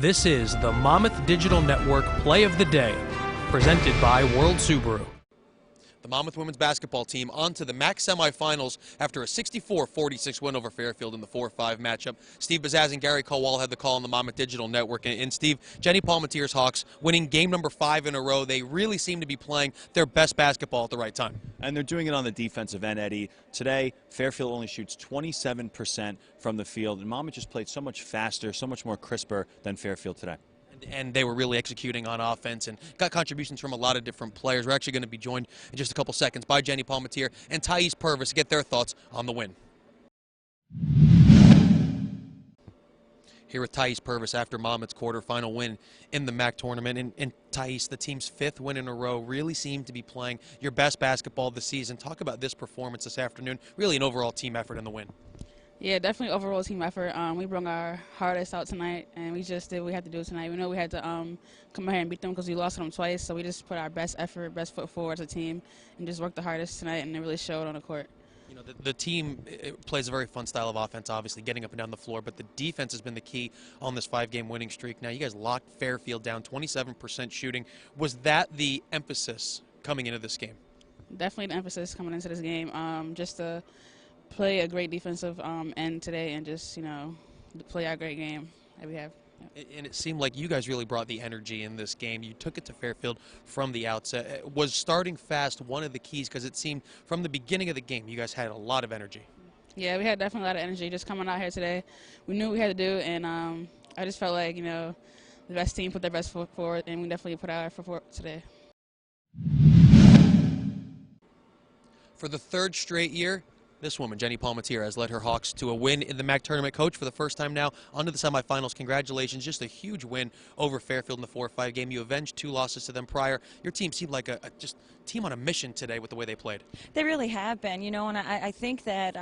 This is the Monmouth Digital Network Play of the Day, presented by World Subaru. The Monmouth women's basketball team on to the MAAC semifinals after a 64-46 win over Fairfield in the 4-5 matchup. Steve Bazaz and Gary Kowal had the call on the Monmouth Digital Network. And Steve, Jenny Palmateer's Hawks winning game number 5 in a row. They really seem to be playing their best basketball at the right time. And they're doing it on the defensive end, Eddie. Today, Fairfield only shoots 27% from the field, and Monmouth just played so much faster, so much more crisper than Fairfield today. And they were really executing on offense and got contributions from a lot of different players. We're actually going to be joined in just a couple seconds by Jenny Palmateer and Tyese Pervis to get their thoughts on the win. Here with Tyese Pervis after Monmouth's quarterfinal win in the MAAC tournament. And Tyese, the team's 5th win in a row, really seemed to be playing your best basketball this season. Talk about this performance this afternoon, really an overall team effort in the win. Yeah, definitely overall team effort. We brought our hardest out tonight, and we just did what we had to do tonight. We know we had to come out here and beat them because we lost them twice, so we just put our best effort, best foot forward as a team, and just worked the hardest tonight, and it really showed on the court. You know, the team plays a very fun style of offense, obviously, getting up and down the floor, but the defense has been the key on this 5-game winning streak. Now, you guys locked Fairfield down, 27% shooting. Was that the emphasis coming into this game? Definitely the emphasis coming into this game, just to play a great defensive end today and just, play our great game that we have. Yeah. And it seemed like you guys really brought the energy in this game. You took it to Fairfield from the outset. Was starting fast one of the keys? Because it seemed from the beginning of the game you guys had a lot of energy. Yeah, we had definitely a lot of energy just coming out here today. We knew what we had to do, and I just felt like, the best team put their best foot forward, and we definitely put our effort forward today. For the 3rd straight year, this woman, Jenny Palmateer, has led her Hawks to a win in the MAAC tournament. Coach, for the first time now, onto the semifinals. Congratulations. Just a huge win over Fairfield in the 4-5 game. You avenged 2 losses to them prior. Your team seemed like a just team on a mission today with the way they played. They really have been, and I think that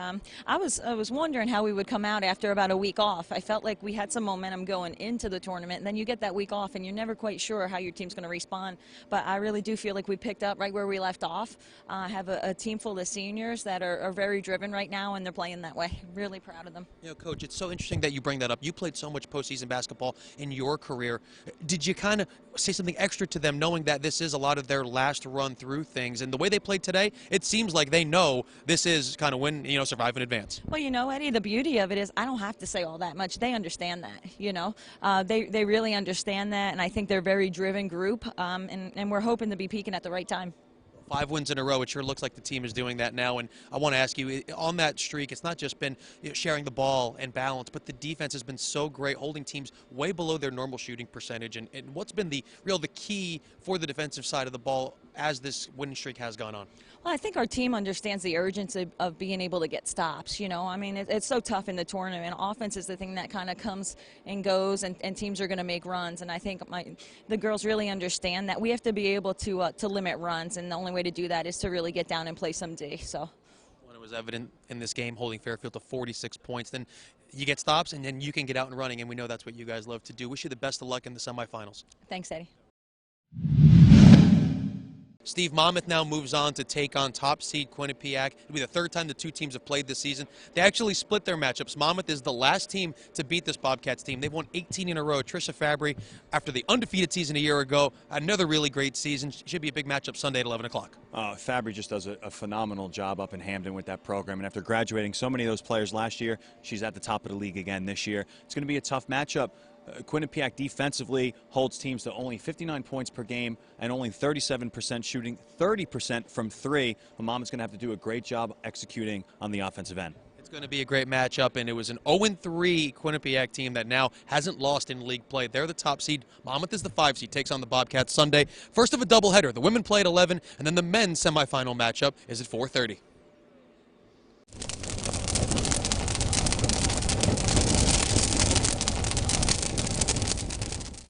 I was wondering how we would come out after about a week off. I felt like we had some momentum going into the tournament, and then you get that week off, and you're never quite sure how your team's going to respond. But I really do feel like we picked up right where we left off. I have a team full of seniors that are very driven right now, and they're playing that way. Really proud of them. Coach, it's so interesting that you bring that up. You played so much postseason basketball in your career. Did you kind of say something extra to them, knowing that this is a lot of their last run through things? And the way they played today, it seems like they know this is kind of win, survive in advance. Well, Eddie, the beauty of it is I don't have to say all that much. They understand that, They really understand that, and I think they're a very driven group, and we're hoping to be peaking at the right time. 5 wins in a row. It sure looks like the team is doing that now. And I want to ask you, on that streak, it's not just been sharing the ball and balance, but the defense has been so great, holding teams way below their normal shooting percentage. And what's been the key for the defensive side of the ball as this winning streak has gone on? Well, I think our team understands the urgency of being able to get stops. It's so tough in the tournament. Offense is the thing that kind of comes and goes, and teams are going to make runs. And I think the girls really understand that we have to be able to limit runs, and the only way to do that is to really get down and play some D. So. When it was evident in this game, holding Fairfield to 46 points, then you get stops, and then you can get out and running, and we know that's what you guys love to do. Wish you the best of luck in the semifinals. Thanks, Eddie. Steve, Monmouth now moves on to take on top seed Quinnipiac. It'll be the 3rd time the 2 teams have played this season. They actually split their matchups. Monmouth is the last team to beat this Bobcats team. They've won 18 in a row. Trisha Fabry, after the undefeated season a year ago, another really great season. Should be a big matchup Sunday at 11 o'clock. Fabry just does a phenomenal job up in Hamden with that program. And after graduating so many of those players last year, she's at the top of the league again this year. It's going to be a tough matchup. Quinnipiac defensively holds teams to only 59 points per game and only 37% shooting, 30% from 3. Monmouth's going to have to do a great job executing on the offensive end. It's going to be a great matchup, and it was an 0-3 Quinnipiac team that now hasn't lost in league play. They're the top seed. Monmouth is the 5 seed, takes on the Bobcats Sunday. First of a doubleheader. The women play at 11, and then the men's semifinal matchup is at 4:30.